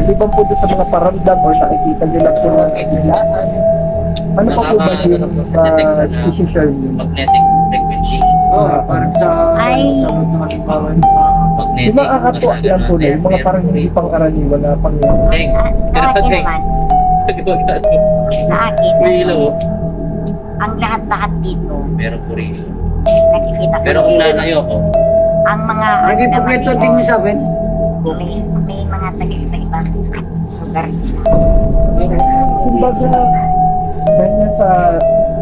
maliban po doon sa mga paramdam or nakikita nyo lang po ng kailangan, ano pa po ba yung isi-share nyo? Magnetic frequency. Parang sa Ay. sa halimbawa Di ba kakatuwa yan po na yung mga parang hindi pang karaniwan na pang Sa akin naman, sa akin, ang lahat-lahat dito, Meron po rin. nakikita ko. Pero kung nanayo ko, ang mga naging kompleto din niyo sa akin. may mga taga-ibang lugar sila. kumbaga dahil nga sa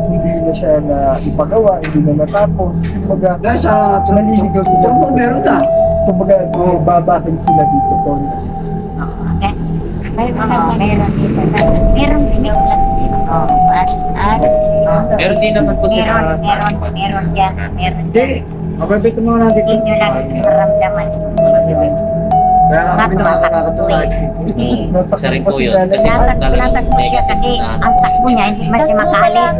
hindi na siya na ipagawa, hindi na natapos, kumbaga Dahil sa naliligaw sila. Trumpo, meron na. Kumbaga babakin sila dito po. Meron dito. Meron din ulan dito. meron din naman po sila. Meron dyan. Meron Hindi. Mababit mo natin. Hindi nyo lang maramdaman. Kaya kami nakakatuwa. Isa rin po yun. Kasi Natakbo siya kasi ang takbo niya hindi man siya makaalis.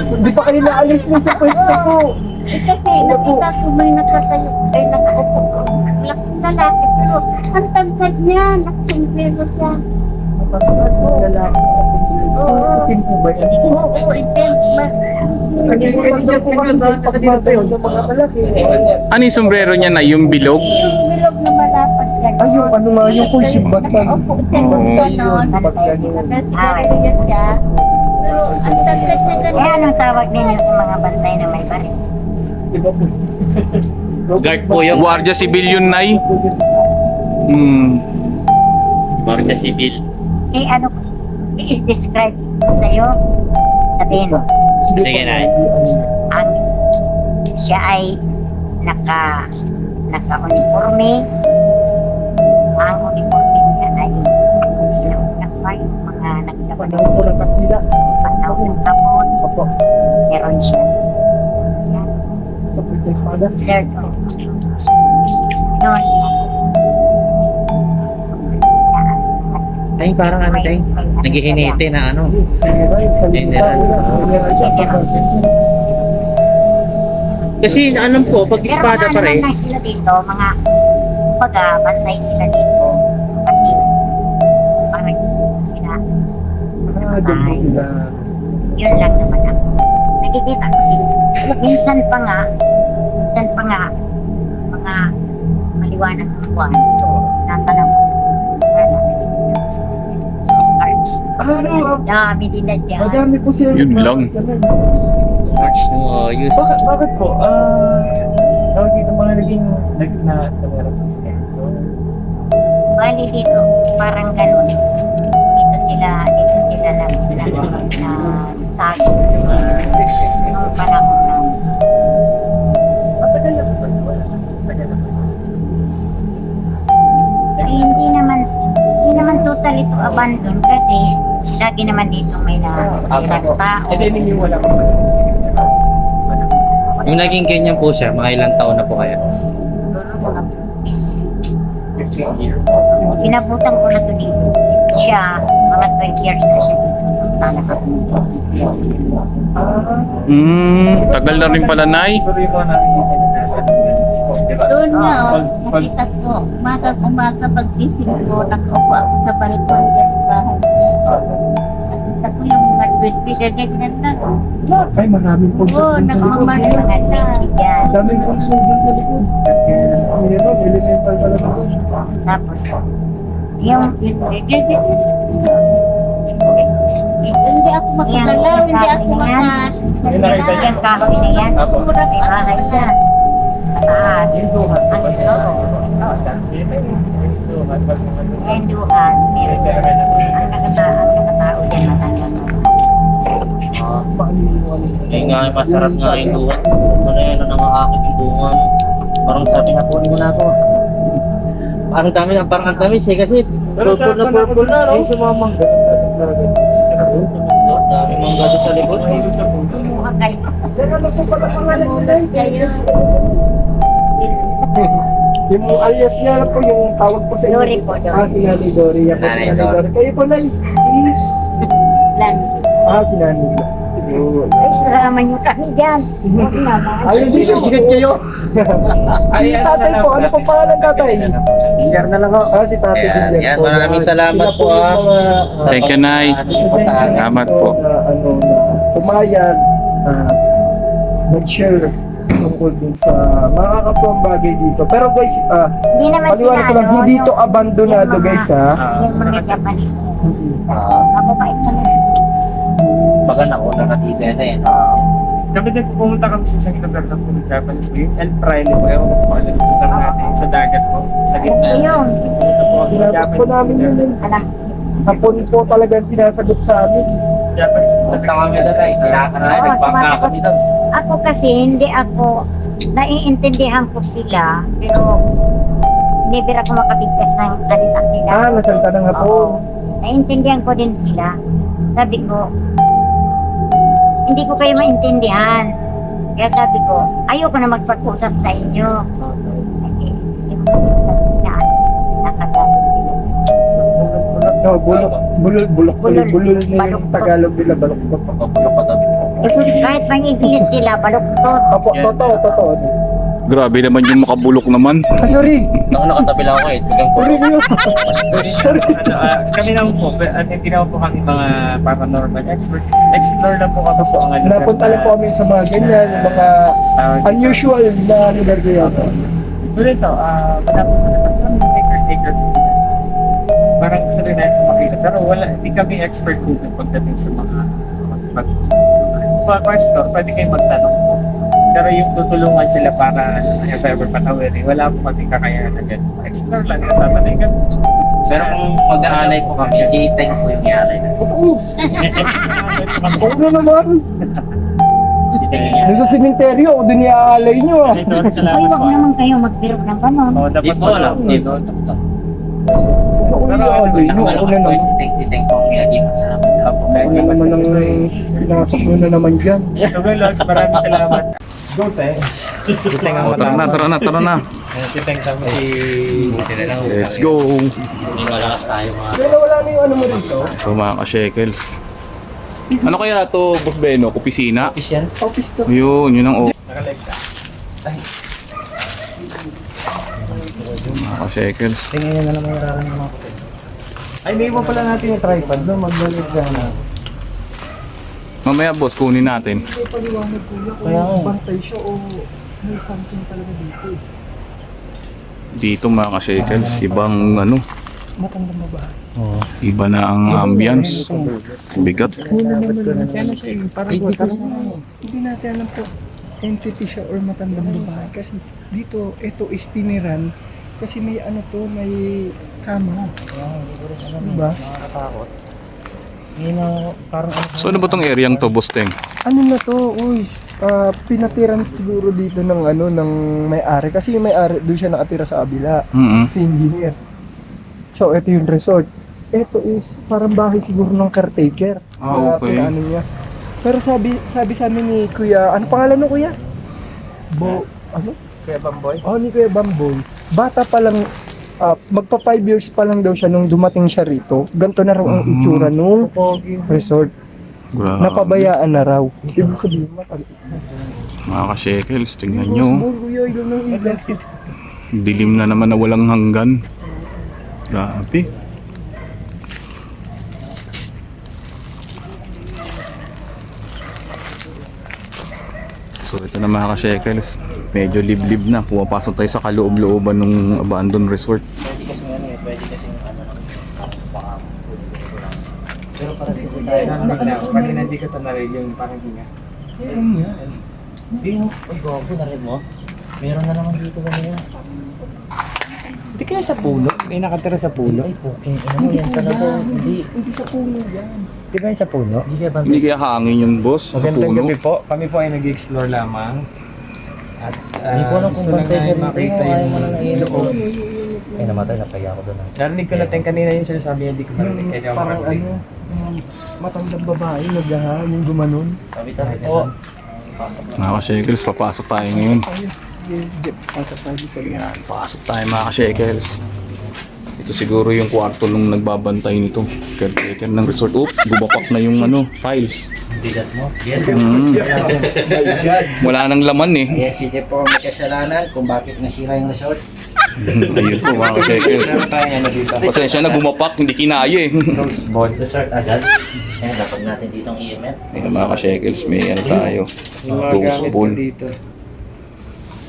Hindi pa kayo naalis na sa pwesto po. Kasi nakita ko may nakatayo, ay nakaupo ko. Laking lalaki, pero ang tagtad niya, nakasumbrero siya. Lalaki. Itim po ba yan? Oo, itim. Kanina po kasi pagmatayo ng mga malaki. Ano yung sombrero niya na? Yung bilog? Yung bilog na malapat gano'n. Ay, yung ano nga, yung po simbatan. Opo, simbatan gano'n. Pag gano'n. Nagsigarilyo siya. Pero ang tagtad niya Eh, gano'n. anong tawag ninyo sa mga bantay na may baril? Diba po? Guard po yun. Guardia Civil yun, Nay? Hmm. Guardia Civil. Eh, ano, i-describe ko sa'yo. Sabihin mo, Sige, Nay. ang siya ay naka-uniforme. Ang uniforme niya ay kung sila pa yung mga naglaban Panahon po ng Kastila. panahon ng hapon. Opo. Meron siya. Yan. Sa British Espada. Third of noon. Ay, parang ano tayo? Naghihinete na ano. General. Kasi ano po, pag espada pa rin. Pero mga sila dito, mga bantay sila dito. Kasi parang sila. Doon po sila. Yun lang naman ako. Nakikita ko sila. Minsan pa nga, mga maliwanag ng buwan, natanong ko. Arts. Dami nila dyan. Madami po sila. Yun lang. March mo, use. Bakit po? Tawag dito mga naging na meron po sila. Bali dito, parang ganun. Dito sila lang na tago. Nung panahon na. Matagal na po ba? Matagal na po. Ay, hindi naman totally to abandon kasi lagi naman dito may nakirang tao. Eh, din yung wala po. Yung naging ganyan po siya, mga ilang taon na po kaya. Pinabutan ko na to dito. Siya, mga 12 years na siya dito. So, talaga Tagal na rin pala, Nay. Siguro yung mga nakikita niyo na Doon nga, nakita ko, umaga pag-isip ko, nakaupo ako sa balkon dyan sa bahay. Nakita ko yung mga bigay ganyan na. Ay, maraming pulso Oo, dun sa likod. nakakamali. mga 20 yan. Daming pulso dun sa likod. Meron, elemental talaga. Tapos, yung Hindi ako makagalaw, hindi ako yung kahoy na yan. May bahay na. Mataas. Renduhan. Meron dyan. Ang nakatao dyan matanda mo. Kaya nga, masarap nga yung duwan. Ano na yan, ang aking duwan. Parang sabi na po, na ako. Parang dami na, parang ang tamis eh, kasi purple na, no? Yung sumamang Dami mga gato sa likod. Kumuha kayo. Yung alias niya po, yung tawag po sa Dory po, Dory. Si Nanay Dory. Yan po si Nanay Nanay Dory. Dory. Kayo po, Nay. Lan. Si Nanay. Ay, sasama niyo kami dyan. Huwag naman. Ayun, di sigat kayo. Si tatay po, ano po pangalan tatay? Hiyar na lang ako. Si tatay Yan, Guillermo. yan, maraming salamat Sila po, yung ah. mga, Thank you, Nay. Salamat po. Na pumayag, nag-share tungkol din sa makakapang bagay dito. Pero guys, Hindi naman sila, paliwanag ko lang, hindi to abandonado yung mga- guys ha. Yung mga Japanese. Ah, Mababait ka na sila. baga nauna na dito yan eh. Kami din pumunta kami sa isang lugar na po ng Japanese po, yung El Fraile po, ewan ko po ano dito sa natin, sa dagat po, sa gitna. Ayun. Ito po, Sinagot po namin yun. Alam, Hapon po talaga sinasagot sa amin. Japanese po. Punta kami na tayo, tinakarayan, Oo, nagbangka sumasagot. kami doon. ako kasi hindi ako, naiintindihan ko sila, pero never ako makabigkas ng salita nila. Nasalita ng Oo. hapon. Naiintindihan ko din sila. Sabi ko, hindi ko kayo maintindihan. Kaya sabi ko, ayoko na magpag-usap sa inyo. Kasi, hindi ko na nakagalit sila. No, bulok, bulol na yung Tagalog nila, balok. Papulo pa daw. Kahit pang English sila, baluktot. Apo, totoo. Grabe naman yung makabulok naman. Sorry. Nakatabi lang ako eh. Tigang po. Sorry kayo. Sorry. Kami naman po, hindi naman po kami mga paranormal expert. Explore na po kami sa mga lugar Napunta lang po kami sa mga ganyan, yung mga unusual na lugar kaya. Pero ito, malapit na kami taker. Parang gusto rin natin makita. Pero hindi kami expert po pagdating sa mga store, pwede kayo magtanong po. Pero yung tutulungan sila para if ever patawirin, wala po kami kakayanan na gano'n. Explore lang, kasama na yung gano'n. Pero kung mag-aalay po kami, si Itay po yung ialay. Oo na naman. Doon sa sementeryo, doon iaalay nyo. Ito, Ay, salamat wag po. naman kayo magbiro ng ganon. Oo, Hindi dapat po alam. Hindi po. Oo, iaalay nyo. Ako na naman. Si Itay po yung ialay. Ako na naman ang pinasok nyo na naman dyan. Okay, Lods, maraming salamat. Go, te. Siteng ang Tara na. Siteng kami Let's go. Hindi malakas tayo mga. Pero wala na yung ano mo dito. So mga ka-shekels. Ano kaya to, Boss Beno? Opisina? Official. Office to. Yun ang Nakalive ka. mga ka-shekels. Tingnan nyo na naman yung rarang mga kapatid. Ay, hindi mo pala natin yung tripod, no? Magbalik ka na. Mamaya boss, kunin natin. May paliwanag kuya kung Kaya nga. bantay siya o may something talaga dito. Dito mga ka-shekels, ibang ano, Matandang babae. iba na ang ambience. Bigat. Kasi ano siya eh, parang hindi natin alam po entity siya or matandang babae. Kasi dito, ito is tiniran. Kasi may ano to, may kama. Diba? Nakakatakot. Hindi na parang ano. So ano ba tong area to, Boss Teng? Ano na to, uy, pinatiran siguro dito ng ano, ng may-ari. Kasi yung may-ari, doon siya nakatira sa kabila. Si engineer. So, ito yung resort. Ito is parang bahay siguro ng caretaker. Ah, okay. Ano niya. Pero sabi sa amin ni Kuya, ano pangalan mo Kuya? Ano? Kuya Bamboy? Oh, ni Kuya Bamboy. Bata pa lang, magpa 5 years pa lang daw siya nung dumating siya rito. Ganto na raw ang itsura nung resort. Grabe. Napabayaan na raw. Ibig sabihin, Mga ka-shekels, tingnan nyo. Kuya, ilaw ng ilaw. Dilim na naman na walang hanggan. Grabe. So ito na mga ka-shekels. Medyo liblib na. Pumapasok tayo sa kaloob-looban ng abandoned resort. Pwede kasi ano eh. Pwede kasi ano lang. Baka. Pero para sa Kanina hindi ko ito narinig yung parang hinga. Hindi mo. Uy, gogo na rin mo. Meron na naman dito kanina. Hindi kaya sa puno? May nakatira sa puno? Ay, puking. Ano mo yan talaga? Hindi. Hindi sa puno yan. Di ba yung sa puno? Hindi kaya Hindi kaya hangin yun, boss? Sa Magandang puno. gabi po. Kami po ay nag-explore lamang. At Hindi ko alam kung gusto lang bantay namin dyan. makita Ayaw mo na yung naiinom. loob. Ay, namatay. Napaya ako doon. Narinig ko natin kanina yung sinasabi niya, hindi ko narinig. Kaya di ako Parang makarinig. ano, yung matandang babae, yung gumanon. Sabi tayo po. Mga ka-shekels, papasok tayo ngayon. Yes, pasok tayo sa Yan, pasok tayo mga ka-shekels. Ito siguro yung kwarto nung nagbabantay nito. Caretaker ng resort. Oops, bumapak na yung ano, files. Bigat mo. Yan. Wala nang laman eh. Ayan si Jeff po may kasalanan kung bakit nasira yung resort. Ayun po mga ka-shekels. Meron tayong ano dito. Pasensya na gumapak, hindi kinaya eh. Rose ball. Resort agad. Ayan, dapat natin dito ang EMF. Ayun mga ka-shekels, may ano tayo. Yung mga Rose gamit ball. ko dito.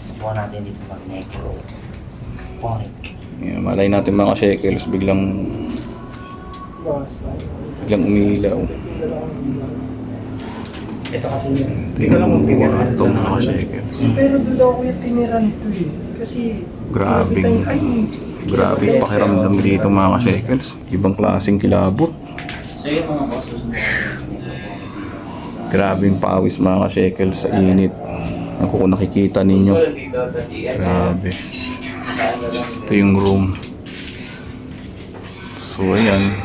Subukan natin dito mag-necro. Ponic. Ayun, malay natin mga ka-shekels, biglang umilaw. Ito kasi yun. Tingnan mo ito mga ka-shekels. Pero doon ako yung tiniran to eh. Kasi Grabe. Grabe yung pakiramdam dito mga ka-shekels. Ibang klaseng kilabot. So yun mga boss, susunod. Grabe yung pawis mga ka-shekels sa init. Ako kung nakikita ninyo. Grabe. Ito yung room. So ayan.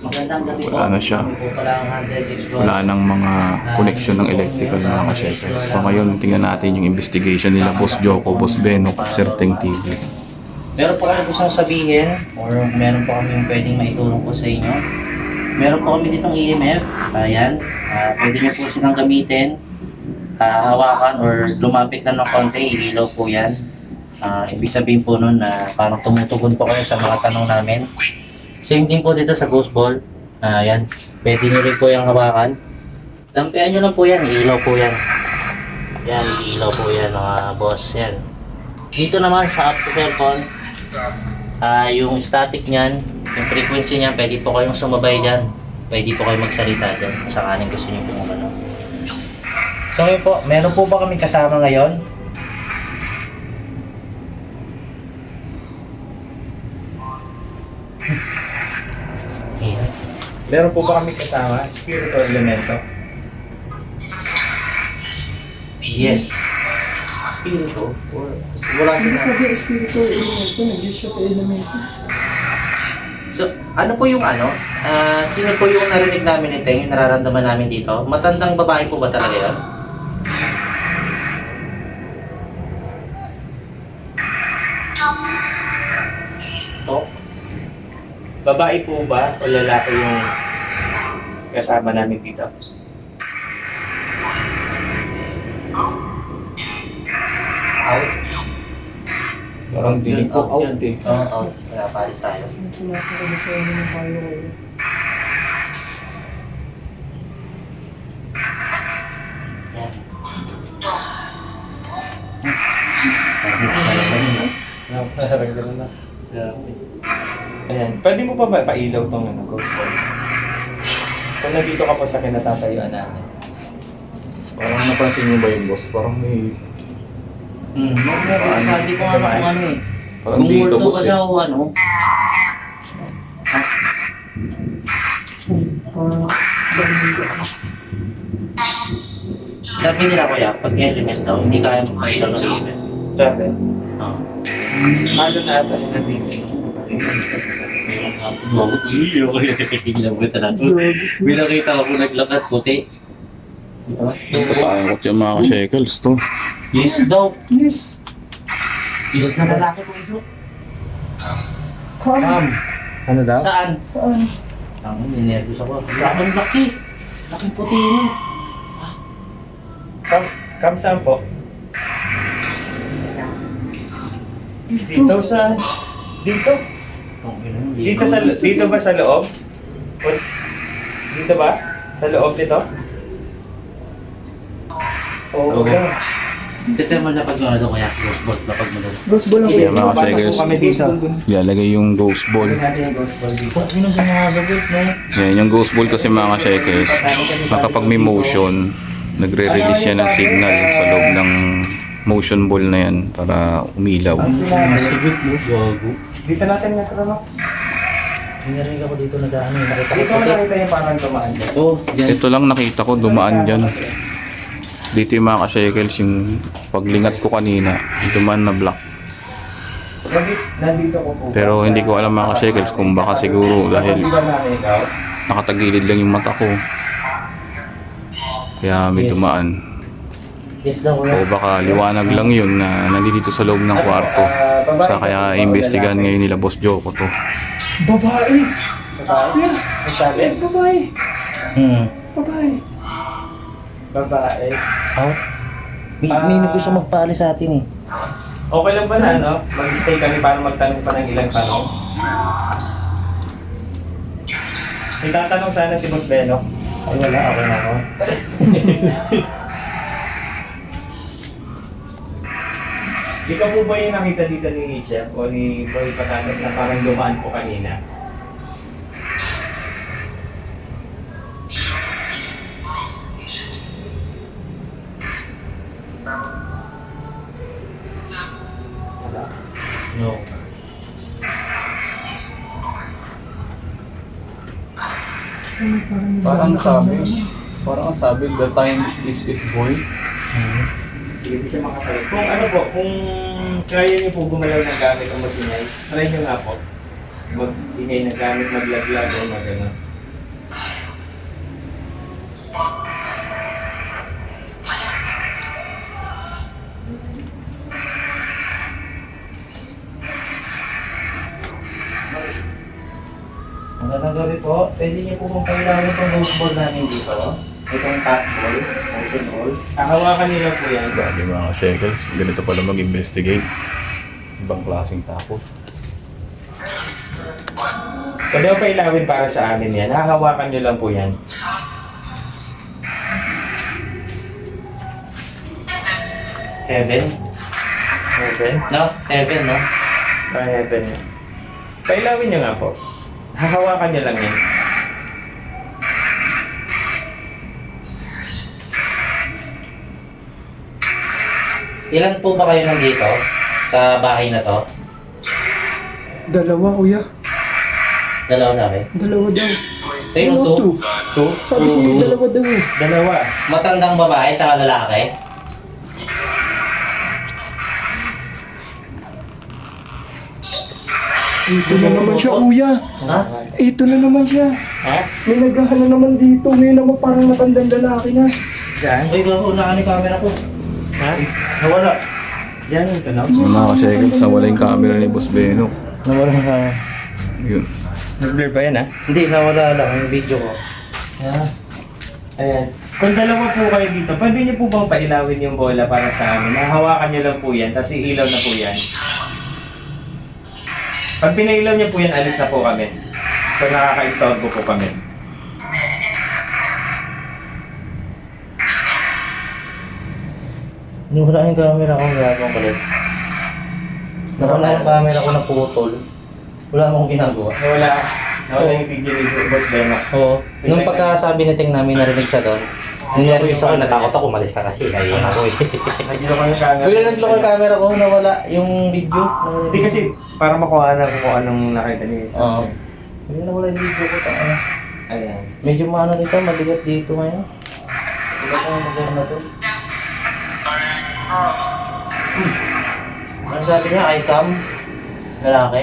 Magandang gabi po. Wala na siya. Kami po pala ang 100 Explore. Wala nang mga connection ng electrical mga ka-shekels. So ngayon tingnan natin yung investigation nila Boss Joko, Boss Benok, Sir Teng TV. Meron po kami gustong sabihin or meron po kami pwedeng maitulong po sa inyo. Meron po kami ditong EMF. Ayan. Pwede nyo po silang gamitin. Hawakan or lumapit lang ng konti. Ilaw po yan. Ibig sabihin po nun na parang tumutugon po kayo sa mga tanong namin. Same thing po dito sa ghost ball. Ayan. Pwede nyo rin po yung hawakan. Lampian nyo lang po yan. Ilaw po yan. Yan. Ilaw po yan mga boss. Yan. Dito naman sa app sa cellphone. Yung static niyan, yung frequency niya, pwede po kayong sumabay dyan. Pwede po kayong magsalita dyan kung sakaling gusto niyo po ano. So yun po, meron po ba kami kasama ngayon? Ayan. Meron po ba kami kasama? Spiritual elemento? Yes. Spirito? Or wala Hindi sila. sabi espiritu elemento, nag-use siya sa elemento. So, ano po yung ano? Sino po yung narinig namin ito, yung nararamdaman namin dito? Matandang babae po ba talaga yun? Tok? Babae po ba o lalaki yung kasama namin dito? Out? Parang dinig ko Out out yun. eh. Oo, out. Kaya paris tayo. Sinakakala sa inyo ng kayo kayo. Yan. Nakakaragal na. Ayan. Pwede mo pa ba pailaw tong ano, ghost ball? Kung nandito ka po sa kinatatayuan namin. Parang napansin nyo ba yung boss? Parang may... Hindi ko nga kung ano eh. Parang Kung dito multo boss kasi eh. ako ano. Sabi nila kuya, pag element daw, hindi kaya magpailaw ng element. Sabi, Oo. halo na ata yung nandito. Bilang kita ako naglakad puti. Natatakot yung mga ka-shekels to. Yes daw. Yes! Yes na lalaki po ito. Come! Ano daw? Saan? Saan? Ang ninervous ako. Ang laki. Laking puti yun. Kam saan po? Dito sa... Dito? Dito ba sa loob? O, dito ba? Sa loob nito? Oo. Okay. Dito mo na pag ano kaya ghost ball na pag ano. Ghost ball lang Yeah, mga Papasok ka-shekels. po kami dito. Ilalagay yung ghost ball. Pwede natin yung ghost ball dito. Sino sa mga sagot no? Yan, yung ghost ball kasi mga ka-shekels, kapag may motion, nagre-release siya ng signal sa loob ng motion ball na yan para umilaw. Ang sinabi, Sagot mo, gago. dito natin nga ano? Narinig ako dito na daan. Nakita ko Dito mo puti. nakita yung parang tumaan dyan. Oh, dyan. Ito lang nakita ko dumaan dyan. Dito yung mga ka-shekels, yung paglingat ko kanina, dumaan na black. Nandito ko po. Pero hindi ko alam mga ka-shekels kung baka siguro dahil Di ba namin ikaw? nakatagilid lang yung mata ko. Kaya may dumaan. Yes daw O kuya. baka liwanag lang yun na nandito sa loob ng kwarto. Sa kaya imbestigahan ngayon nila Boss Joko to. Babae! Babae? Nagsabi? Babae! Hmm. Babae! Babae. Oh? May gusto magpaalis sa atin eh. Okay lang ba na, no? Mag-stay kami para magtanong pa ng ilang tanong? May tatanong sana si Boss Beno. Ay wala, okay na ako. Ikaw po ba yung nakita dito ni Chef o ni Boy Patatas na parang dumaan po kanina? Wala. No. Parang sabi, the time is it boy. Sige, di siya makasalit. Kung ano po, kung kaya niyo po gumalaw ng gamit o mag-ingay, try niyo nga po. Mag-ingay ng gamit, maglaglag o mag-ano. Magandang gabi po. Pwede niyo po kung kailangan itong ghost ball namin dito. Itong top ball, motion ball. Hawakan niyo lang po yan. Grabe mga ka-shekels, ganito pala mag-investigate. Ibang klaseng tapos. Pwede ko pa ilawin para sa amin yan. Hahawakan niyo lang po yan. Heaven? Heaven? No? Heaven, no? Heaven. Pailawin niyo nga po. Hahawakan niyo lang yan. Ilan po ba kayo nandito sa bahay na to? Dalawa, kuya. Dalawa sabi? Dalawa daw. Ayun, Ano, two. Two? Sabi si dalawa daw eh. Dalawa. Matandang babae tsaka lalaki? Ito na naman siya, kuya. Ha? Ito na naman siya. Ha? May naghahanap naman dito. Ngayon naman parang matandang lalaki na. Diyan? Uy, bago na yung camera ko. Ha? Nawala. Diyan ito, no? Yung mga ka-shekels, nawala yung camera ni Boss Beno. Nawala yung camera. Yun. Nag-blur ba yan, ha? Hindi, nawala lang yung video ko. Yeah. Ayan. Kung dalawa po kayo dito, pwede niyo po bang pailawin yung bola para sa amin? Hahawakan niyo lang po yan, tapos iilaw na po yan. Pag pinailaw niyo po yan, alis na po kami. Pag nakaka-istorbo po kami. Nawala yung camera ko, wala akong balik. Nawala yung camera ko naputol. Wala akong ginagawa. Nawala yung video ni Boss Beno. Oo. Nung pagkasabi ni Ting namin narinig siya doon, ninervous ako, natakot ako, malis ka kasi. Ayun ako eh. Nagilo ko yung camera. Bigla nag-lock yung camera ko, nawala yung video. Hindi kasi, para makuha na kung anong nakita niyo. Oo. Bigla nawala yung video ko. Ano. Ayan. Medyo maano nito, maligat dito ngayon. Bigat ang mag na to. Ano sabi niya, iCam? Lalaki?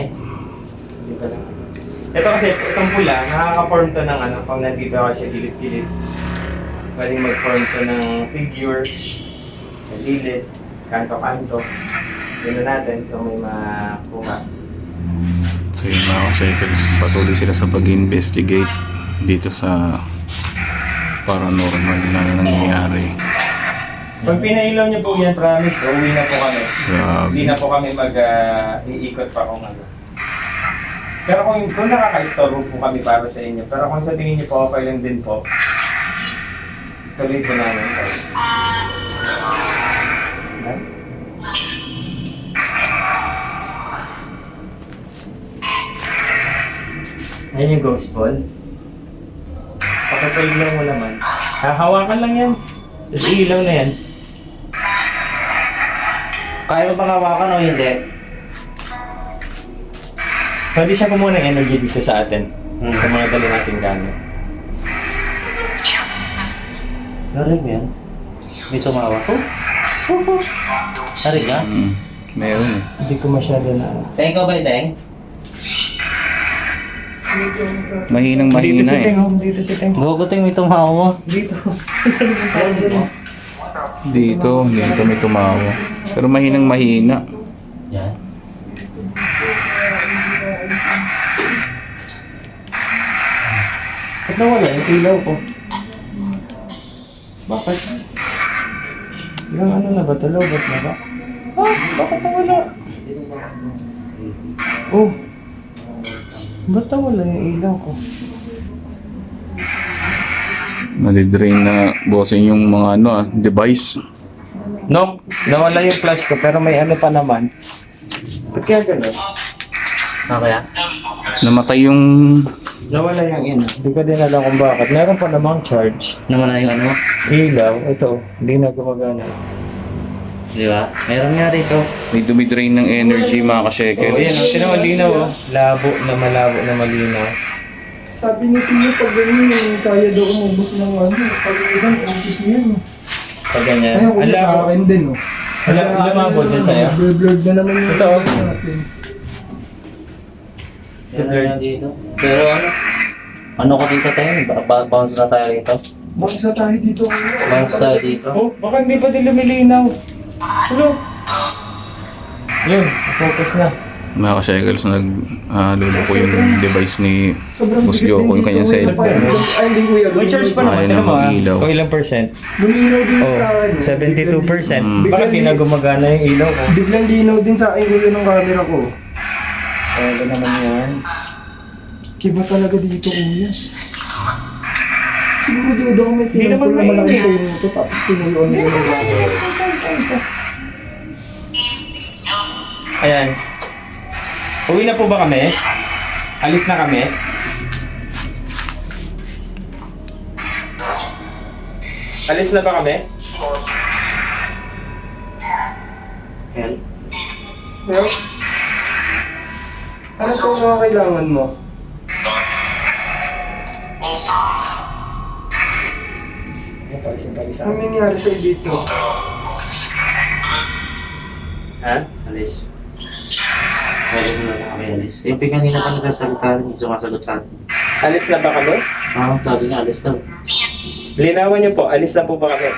Hindi pa lang. Ito kasi, itong pula, nakaka-form to ng ano, pag nandito ako sa gilid-gilid. Pwedeng mag-form to ng figure, sa gilid, kanto-kanto. Tignan natin kung may makuha. So yun mga ka-shekels, patuloy sila sa pag-investigate dito sa paranormal na nangyayari. Pag pinailaw niyo po yan, promise, uwi na po kami. Grabe. Hindi na po kami mag-iikot pa kung ano. Pero kung nakaka-istorbo po kami para sa inyo, pero kung sa tingin niyo po okay lang din po, tuloy po namin ito. Ayan yung ghost ball. Pakapailaw mo naman. Hahawakan lang yan. Tapos ilaw na yan. Kaya mo bang hawakan o hindi? Pwede siya kumuha ng energy dito sa atin. Sa mga dala nating gamit. Narinig mo yan? May tumawa ko? Narinig ka? Meron eh. Hindi ko masyado na... Teng ka ba yung Teng? Mahinang Dito mahina si Teng, eh. oh. Dito si Teng. Gogo Teng, may tumawa mo. Dito. Dito may tumawa. Pero mahinang mahina. Yan. Ba't nawala yung ilaw ko? Bakit? Yung ano na ba? Talobot na ba? Ah, bakit nawala? Oh. Ba't nawala yung ilaw ko? Nadidrain na bossing yung mga device. No, nawala yung flash ko pero may ano pa naman. Ba't kaya gano'n? Kaya? Namatay yung Nawala yung in. Hindi ko din alam kung bakit. Meron pa namang charge. Naman na yung ano? Ilaw, ito. Hindi na gumagana. Di ba? Meron nga rito. may dumidrain ng energy mga Oh, ka-shekels. yan. Tinaw malinaw oh. Labo na malinaw. Sabi ni Tio, pag ganyan, kaya daw umubos ng pag ilan, ubos niya yan. Pag ganyan. Ayun, kung sa akin din, Lumabot din sa'yo? Blurred na naman yung Totoo. natin. Meron na dito. Pero ano ko dito tayo? Bounce na tayo rito. Bounce na tayo dito. Bounce tayo dito. Oh, baka hindi pa din lumilinaw. Hello? Yun, focus na. Mga ka-shekels, nagluluko yung device ni Sobrang Boss bigat Yoko, din yung kanyang dito, cellphone. Ay, hindi kuya. May charge pa naman. Ayaw Tignan na mo ah. mag-ilaw. Kung ilang percent? Luminaw din Oh, sa akin. 72%. Mm. Bakit di na gumagana yung ilaw ko? Biglang linaw din sa akin kuya ng camera ko. Ano naman yan? Iba talaga dito kuya. Siguro duda ko may Hindi naman pinapol na malaki mainit. kayo nito tapos pinuluan mo yung Ayan. Uwi na po ba kami? Alis na kami? Alis na ba kami? Ayan. Well, ano po mga kailangan mo? Ano nangyari sa'yo dito? Ha? Alis. Alis na kami, alis. Eh, kanina pa nagsasalita rin, sumasagot sa atin. Alis na ba kami? Sabi nga, alis daw. Linawan niyo po, alis na po ba kami?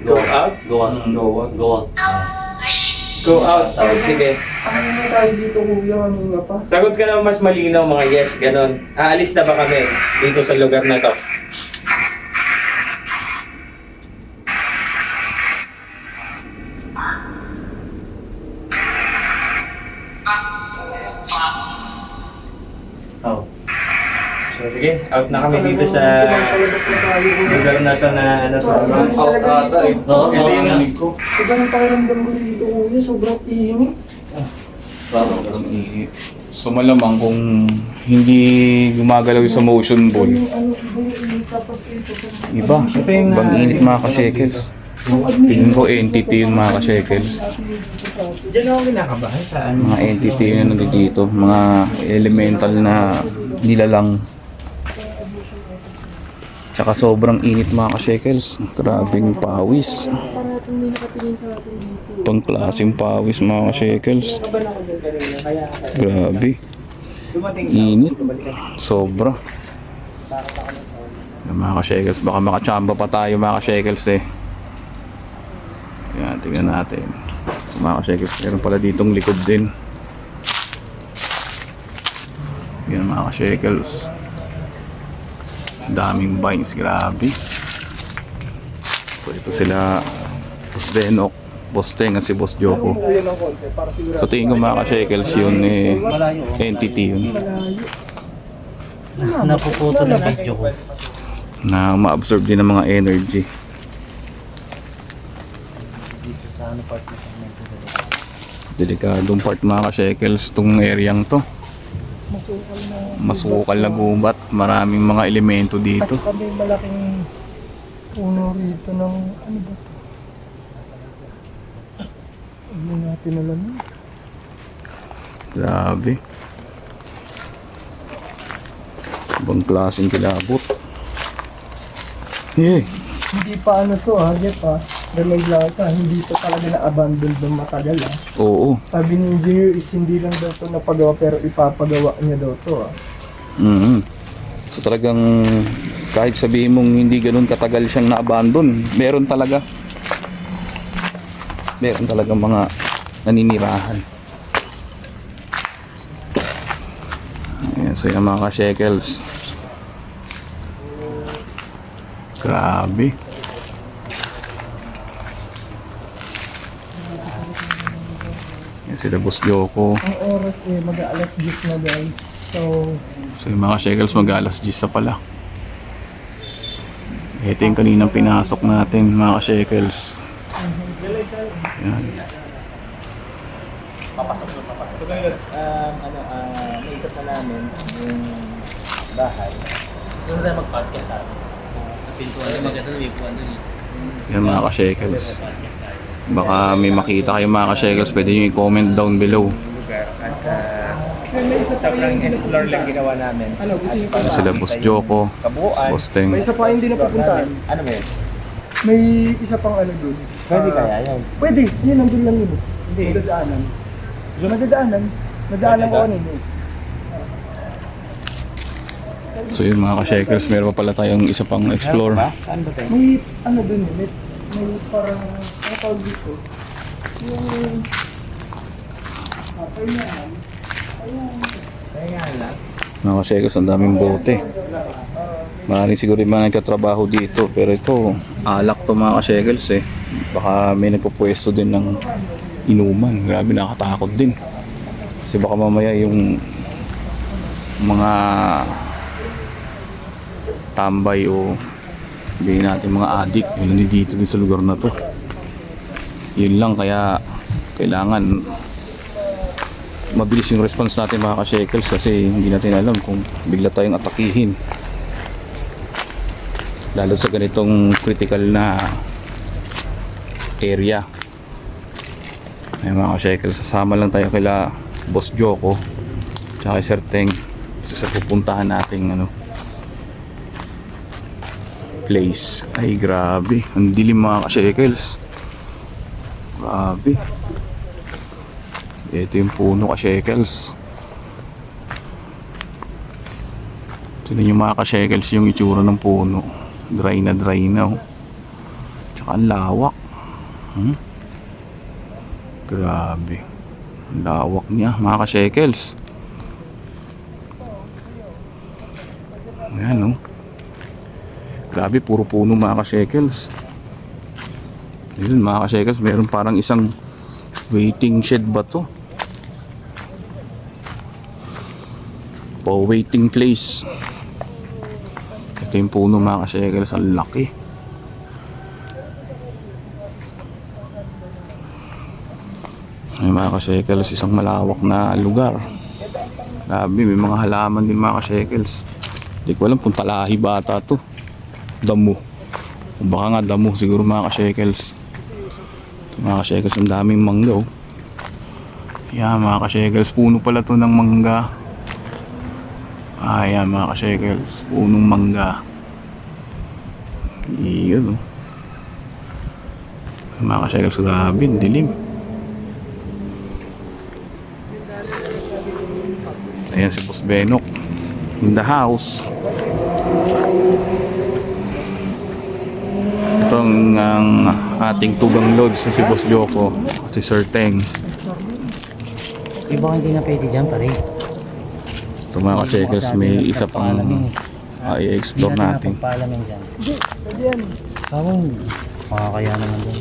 Go out. Go out? Go out. Go out. Go out. Oh, sige. Ano na tayo dito kuya kanina pa? Sagot ka naman mas malinaw mga yes, ganon. Aalis na ba kami dito sa lugar na to? Oh. So sige, out na kami dito sa Palabas na tayo kuya. lugar na to na ano to. Oo, Ito yung lamig ko. Iba ng pakiramdam ko dito kuya, sobrang init. So malamang kung hindi gumagalaw yung sa motion ball, Ano, iba yung init tapos ito. iba. Ibang init mga ka-shekels. Tingin ko entity yung mga ka-shekels. Diyan ako kinakabahan sa ano. Mga entity na nandito, mga elemental na nilalang. Tsaka sobrang init mga ka-shekels. Grabing pawis. Parating may nakatingin sa akin dito. Pangklaseng pawis mga ka-shekels. Kaban ako dun kanina, kaya Grabe. dumating Init. Sobra. Mga ka-shekels, baka makachamba pa tayo mga ka-shekels eh. Yan, tingnan natin. Mga ka-shekels, meron pala ditong likod din. Yan mga ka-shekels. Daming vines, grabe. So ito sila, Boss Denok, Boss Teng at si Boss Joko. Kuya ng konti para sigurado. So tingin ko mga ka-shekels yun eh, entity yun. Napuputo na video ko. Na ma-absorb din ng mga energy. Dito sa ano part na sa Delikadong part mga ka-shekels tong areang to. Masukal na. Masukal na gubat, maraming mga elemento At dito. saka may malaking puno rito ng ano ba ito? Hindi natin alam yun. Grabe. Ibang klaseng kilabot. Yeah. Hindi pa ano to Jeff Remay lang ka, hindi to talaga na-abandon ng matagal Oo. Sabi ni engineer is hindi lang daw to napagawa pero ipapagawa niya daw to Mhm. So talagang kahit sabihin mong hindi ganun katagal siyang na-abandon, meron talaga. Meron talaga mga naninirahan. Ayan, so yung mga ka-shekels. Grabe. Yan sila Boss Joko. Ang oras mag-aalas 10 na guys. So, So yung mga shekels mag-alas 10 na pala. Ito yung kaninang pinasok natin mga shekels. Yan. So guys, naikot na namin yung bahay. Siguro tayo mag-podcast sa pintuan. Maganda na may puwan doon. Yan mga ka-shekels. Baka may makita kayo mga ka-shekels, pwede nyo i-comment down below. Lugar at sobrang explore lang ginawa namin. ano, gusto niyo pa? Sila Boss Joko, Kabuuan. Boss Teng. May isa pa hindi na pupuntahan. Ano ba yun? May isa pang ano dun. Pwede kaya yan? Pwede, yun, nandun lang yun. Hindi. Madadaanan. Madadaanan ko ano yun. So yun mga ka-shekels, meron pa pala tayong isa pang explore. Saan ba tayo? May ano dun, may parang, ano tawag dito? Yung, Kaya lang. Mga ka-shekels, ang daming bote. Maraming siguro yung mga nagkatrabaho dito. Pero ito, alak to mga ka-shekels eh. Baka may nagpupwesto din ng inuman. Grabe, nakatakot din. Kasi baka mamaya yung mga tambay o hindi natin mga adik yun dito din sa lugar na to. Yun lang, kaya kailangan mabilis yung response natin mga ka-shekels kasi hindi natin alam kung bigla tayong atakihin, lalo sa ganitong critical na area. Ay mga ka-shekels, sasama lang tayo kila Boss Joko tsaka kay Sir Teng sa pupuntahan nating place. Ay grabe, ang dilim mga ka-shekels. Grabe. Ito yung puno ka-shekels. Tignan nyo mga ka-shekels yung itsura ng puno. Dry na oh. Tsaka ang lawak. Grabe. Ang lawak niya mga ka-shekels. Ayan oh. Grabe, puro puno mga ka-shekels. Yun mga ka-shekels, meron parang isang waiting shed ba to? O waiting place. Ito yung puno mga ka-shekels, ang laki. Ay mga ka-shekels, isang malawak na lugar. Grabe, may mga halaman din mga ka-shekels. Hindi ko alam kung talahi bata to. Damo. O baka nga damo siguro mga ka-shekels. Mga ka-shekels, ang daming mangga oh. Yan mga ka-shekels, puno pala to ng mangga. Ayan mga ka-shekels, punong mangga. Iyon oh. Mga ka-shekels, grabe, dilim. Ayan si Boss Benok in the house. Ito ang ating tugang loads na si Boss Joko at si Sir Teng. Iba hindi na pwede dyan pare. Ito mga ka-shekels, may isa pang i-explore natin. Pagpalamin dyan. Pwede yan. Tawang makakaya naman dyan.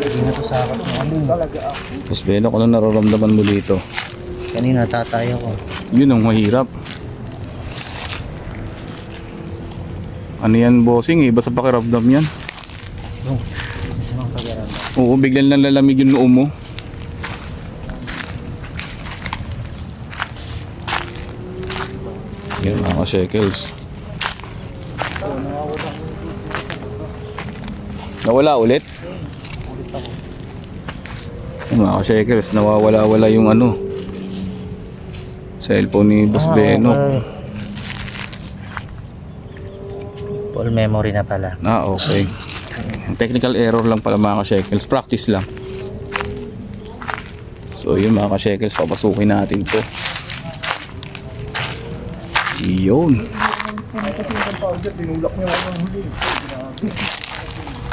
Hindi na to sakot mo ano. Boss Benok, ano nararamdaman mo dito? Kanina tatay ako. Yun ang mahirap. Ano yan bossing, iba sa pakiramdam yan. Isa mga pag-aral. Oo, biglang nalalamig yung noo mo. Yan mga ka-shekels. Nawala ulit? Yan mga ka-shekels, nawawala-wala yung cellphone ni Boss Benok. Full memory na pala. Okay. Technical error lang pala mga ka-shekels. Practice lang. So yun mga ka-shekels, papasukin natin to. Yun.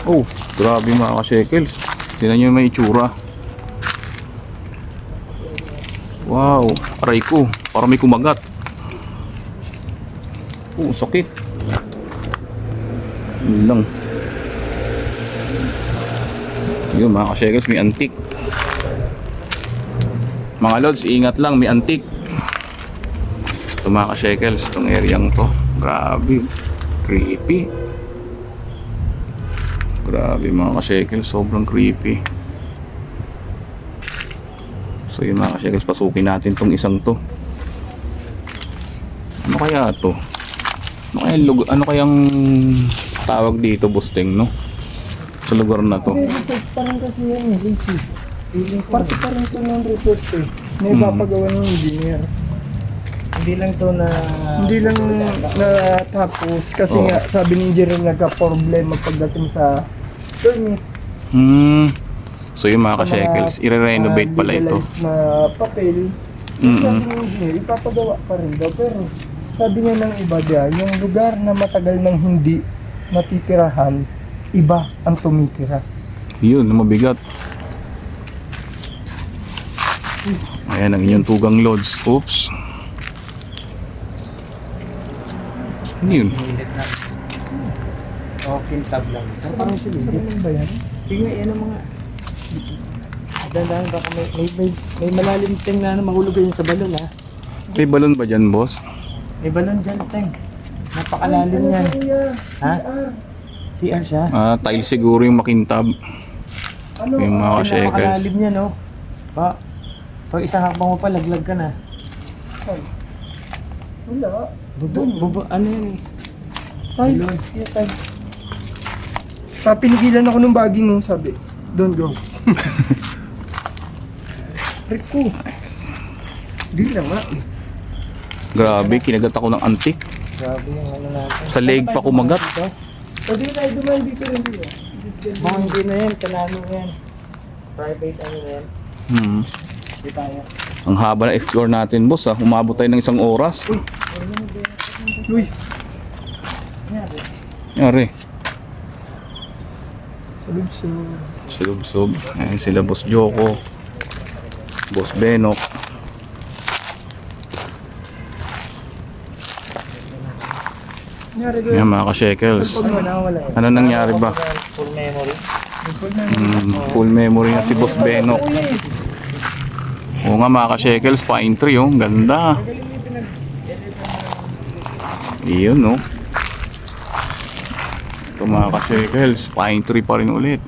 Oh, grabe mga ka-shekels. Tingnan nyo yung may itsura. Wow, aray ko. Parang may kumagat. Sakit. Yun lang. Yun mga ka-shekels, may antik. Mga lods, ingat lang, may antik. Ito mga ka-shekels, itong areang to. Grabe. Creepy. Grabe mga ka-shekels, sobrang creepy. So yun mga ka-shekels, pasukin natin tong isang to. Ano kaya to? Ano kayang tawag dito, Busteng, no? Sa lugar na to. Resort pa rin kasi yan eh. Parte pa rin ito ng resort eh. Na ipapagawa ng engineer. Hindi lang to na... Hindi lang natapos kasi Oo. nga sabi ni engineer nagka-problema pagdating sa permit. So yung mga ka-shekels, i-renovate pala ito. Legalized na papel. Sabi ni engineer, ipapagawa pa rin daw. Pero sabi niya ng iba dyan, yung lugar na matagal nang hindi natitirahan, iba ang tumitira. Yun, mabigat. Ayan ang inyong tugang loads. Oops. Ano yun? Sinilit na. Okay, tab lang. Parang sila ba yan? Tingnan, yan ang mga... Dandahan baka may malalim ting na mahulog yun sa balon ha. May balon ba dyan, boss? May balon dyan, Teng. Napakalalim yan. Ha? CR siya. Tile siguro yung makintab. Ano? Yung mga ka-shekels. Napakalalim yan, oh. Pag isang hakbang mo pa, laglag ka na. Wala. Ano yun eh? Tiles. Yeah, tiles. Pinigilan ako ng baging nung sabi, don't go. Rico. Di na nga eh. Grabe, kinagat ako ng antik. Grabe yung ano natin. Sa leg pa kumagat. Pwede tayo dumaan dito rin dito. Mga hindi na yan, kanano yan. Private ano na yan. Hindi tayo. Ang haba na explore natin, boss. Umabot tayo ng 1 oras. Uy, Yari. salubsog. Subsob. Ayan sila, boss Joko. Boss Benok. Nangyari ko Ayan mga ka-shekels. Ano nangyari ba? Full memory. Full memory na si boss Benok. Oo nga mga ka-shekels, pine tree oh. Ganda. Iyon no. Ito mga ka-shekels, pine tree pa rin ulit.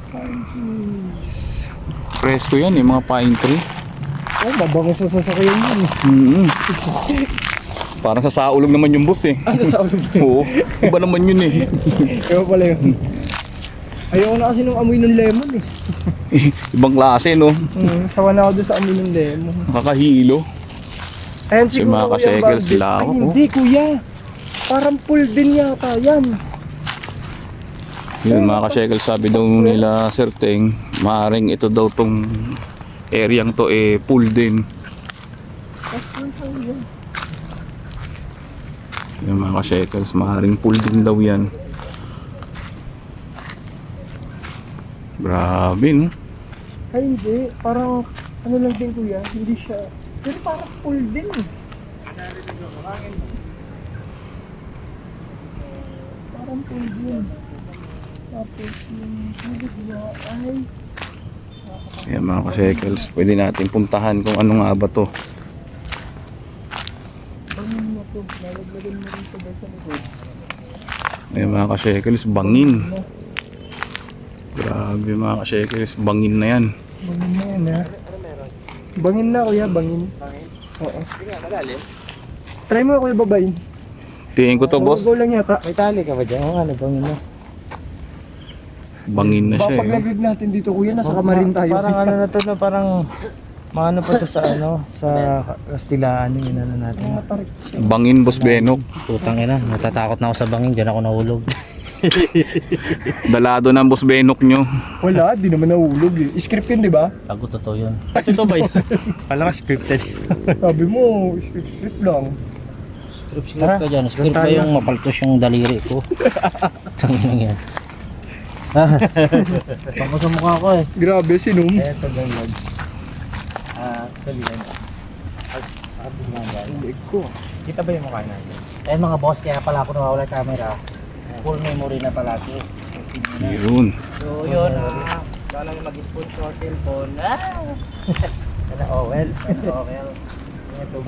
Presko yan eh, mga pine tree. Ay, mabango sa sasakyan yun. Parang sa saulog naman yung boss eh. Sa ulo. Oo, iba naman yun eh. Kaya pala yun. Ayoko na kasi nung amoy ng lemon eh. Ibang klase no. Sawa na ako doon sa amoy ng lemon. Nakakahilo. Ayan Si siguro mga kuya ka-shekels, Bandit. lawak, Ay, oh. hindi kuya. Parang pool din yata yan. Yun mga ka-shekels, sabi daw nila Sir Teng, maaaring ito daw tong areang to eh pool din. Yung mga ka-shekels, maaaring pool din daw yan. Grabe no. Ay hindi. Parang ano lang din kuya. Hindi siya. Pero parang pool din eh. Parang pool din. Tapos yung tubig niya ay Ayan mga ka-shekels, pwede natin puntahan kung ano nga ba to. bangin na to. Lalaglagan mo rin ito ba sa likod? Ayan mga ka-shekels, bangin. Grabe mga ka-shekels, bangin na yan. Bangin na yan ha. Bangin na kuya, bangin. Oo. Try mo kuya babayin. Tingin ko to boss, Go lang yata. May tali ka ba dyan? Oo nga, nabangin mo. bangin na Baka siya pag eh. naglag natin dito kuya, nasa kamarin tayo. Parang ano na to na parang maano pa to sa ano, sa Kastilaan yung inano natin. Matarik siya. Bangin boss Benok. Putang ina, natatakot na ako sa bangin, diyan ako nahulog. Dalado ng boss Benok nyo. Wala, di naman nahulog eh. Script yun, di ba? Bago totoo yun. Ito ba yun? Pala ka scripted. Sabi mo, script lang. Script Tara, ka dyan. Script doon ka tayo. yung mapaltos yung daliri ko. Tangin yan. Baka sa mukha ko eh. Grabe, sinum. Eto ganyan. Actually, Leg ko. Kita ba yung mukha natin? Eh mga boss, kaya pala ako nawawala yung camera. Full memory na palagi. Yun. So yun, sana mag-ipon sa cellphone. Sana Owel. Ito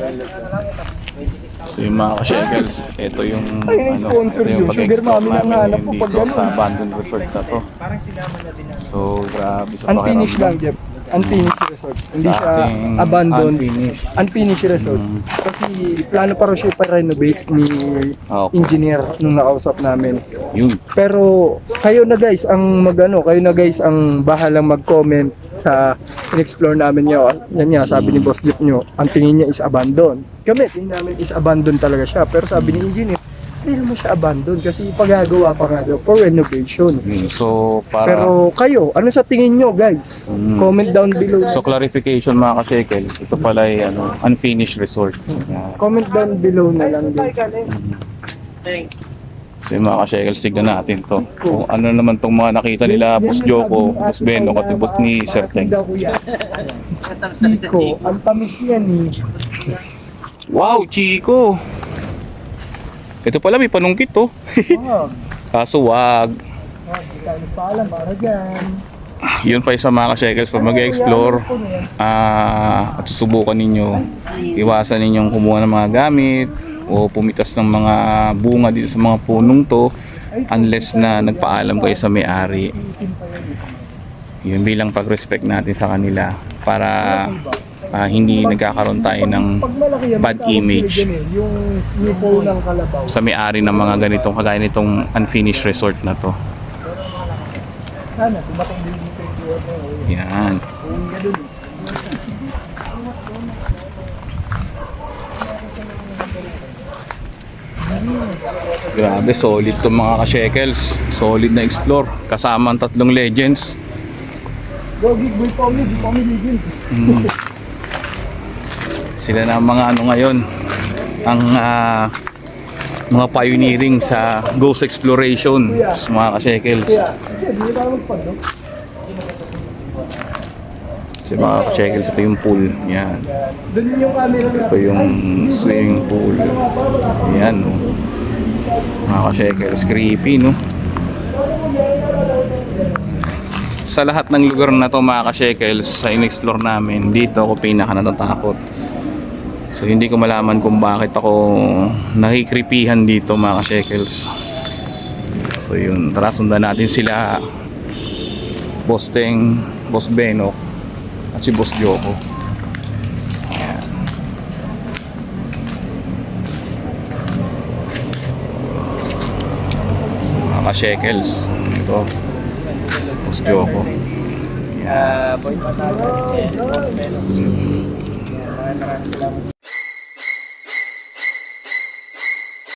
So yung mga ka-shekels, ito yung Ay, sponsor ito yung yun. Sugar pag-explore mami ang namin hanap ko ngayon pag dito ganun. sa abandoned resort na to. Parang sinama na din namin. So grabe sa Unfinished lang, pakiramdam. Jeff. Unfinished resort. Hindi Sa siya ating abandoned. unfinished. Unfinished resort. Mm. Kasi plano pa rin siya pa-renovate ni Okay. engineer nung nakausap namin. Yun. Pero kayo na guys kayo na guys ang bahalang mag-comment sa in-explore namin nyo. Yan nga, sabi ni Boss Jeep nyo, ang tingin niya is abandoned. Kami, tingin namin is abandoned talaga siya. Pero sabi ni engineer, hindi naman siya abandoned kasi pagagawa pa nga daw for renovation. So para Pero kayo, ano sa tingin nyo guys? Mm. Comment down below. so clarification mga ka-shekels, ito pala ay unfinished resort. Yan. Comment down below na lang guys. So yung mga ka-shekels, tignan natin to. Kung ano naman tong mga nakita nila, Boss Joko, Boss Beno, katibot ni Sir Teng. Chico, ang tamis yan eh. Wow, Chico! Ito pala may panungkit to. Wow. Kaso wag. Hindi tayo nagpaalam para dyan. Yun pa isa mga ka-shekels, pag mag-explore at susubukan ninyo, iwasan ninyong kumuha ng mga gamit o pumitas ng mga bunga dito sa mga punong to unless na nagpaalam kayo sa may-ari. Yun bilang pag-respect natin sa kanila para hindi nagkakaroon tayo ng Pag malaki yan, bad magtawag image sila dyan eh, yung nipo ng kalabaw. sa may-ari ng mga ganitong kagaya nitong unfinished resort na to. Sana, tumatang din dito yung buwan na yun. Yan. Kung ganun eh. Grabe, solid to mga ka-shekels. Solid na explore. Kasama ang 3 legends. Go, Gig Boy Pommy, Gig Pommy Legends. Sila na ang mga ano ngayon, ang mga pioneering sa ghost exploration sa mga ka-shekels. Kaya, hindi tayo magpag, no? Sa mga ka-shekels, ito yung pool. Yan. Doon yun yung camera Ito yung swimming pool. Yan, no. Mga ka-shekels, creepy, no. Sa lahat ng lugar na to mga ka-shekels, sa in-explore namin, dito ako pinaka natatakot. So hindi ko malaman kung bakit ako nakikripihan dito mga ka-shekels. So yun, tara sundan natin sila Boss Teng, Boss Benok at si Boss Joko. Ayan. So, mga ka-shekels, ito si Boss Joko. Boy,